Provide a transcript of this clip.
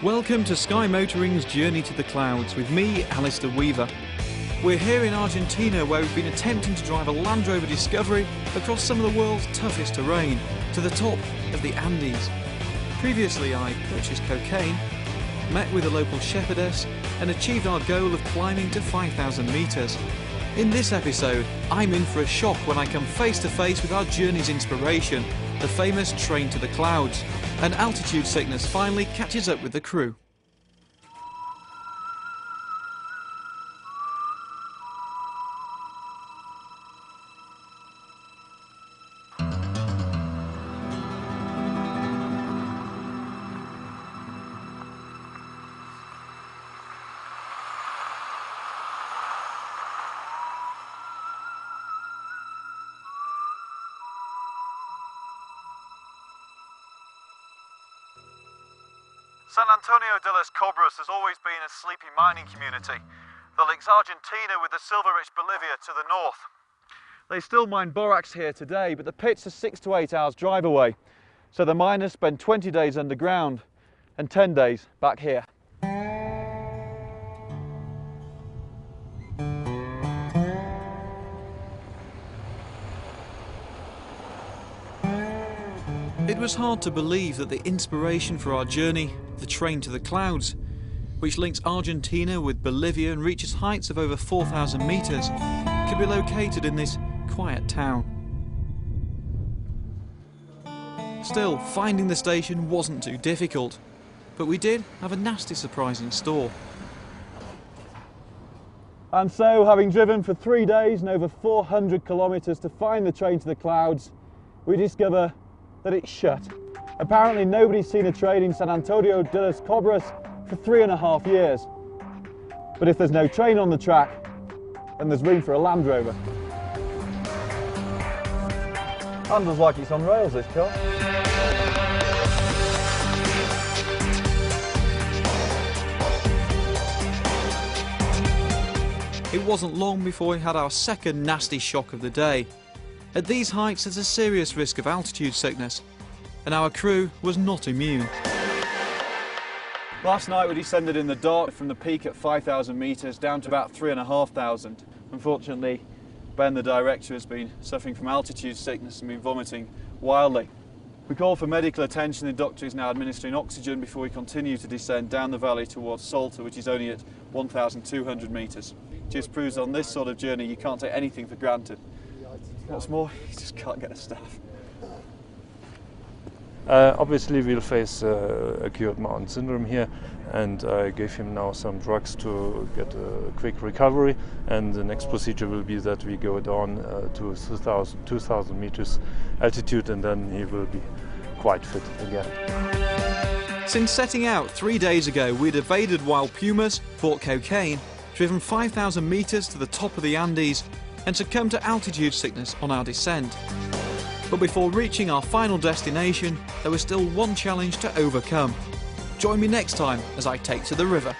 Welcome to Sky Motoring's Journey to the Clouds with me, Alistair Weaver. We're here in Argentina where we've been attempting to drive a Land Rover Discovery across some of the world's toughest terrain to the top of the Andes. Previously I purchased cocaine, met with a local shepherdess and achieved our goal of climbing to 5,000 metres. In this episode, I'm in for a shock when I come face to face with our journey's inspiration, the famous Train to the Clouds, and altitude sickness finally catches up with the crew. San Antonio de los Cobras has always been a sleepy mining community that links Argentina with the silver-rich Bolivia to the north. They still mine borax here today, but the pits are 6 to 8 hours drive away, so the miners spend 20 days underground and 10 days back here. It was hard to believe that the inspiration for our journey, the Train to the Clouds, which links Argentina with Bolivia and reaches heights of over 4,000 metres, could be located in this quiet town. Still, finding the station wasn't too difficult, but we did have a nasty surprise in store. And so, having driven for 3 days and over 400 kilometres to find the Train to the Clouds, we discover that it's shut. Apparently nobody's seen a train in San Antonio de los Cobras for 3.5 years. But if there's no train on the track, then there's room for a Land Rover. Handles like it's on rails, this car. It wasn't long before we had our second nasty shock of the day. At these heights there's a serious risk of altitude sickness, and our crew was not immune. Last night we descended in the dark from the peak at 5,000 metres down to about 3,500. Unfortunately, Ben the director has been suffering from altitude sickness and been vomiting wildly. We called for medical attention. The doctor is now administering oxygen before we continue to descend down the valley towards Salta, which is only at 1,200 metres. Just proves on this sort of journey you can't take anything for granted. What's more, you just can't get a staff. Obviously we'll face acute mountain syndrome here, and I gave him now some drugs to get a quick recovery, and the next procedure will be that we go down to 2,000 meters altitude, and then he will be quite fit again. Since setting out 3 days ago, we'd evaded wild pumas, bought cocaine, driven 5,000 metres to the top of the Andes, and succumbed to altitude sickness on our descent. But before reaching our final destination, there was still one challenge to overcome. Join me next time as I take to the river.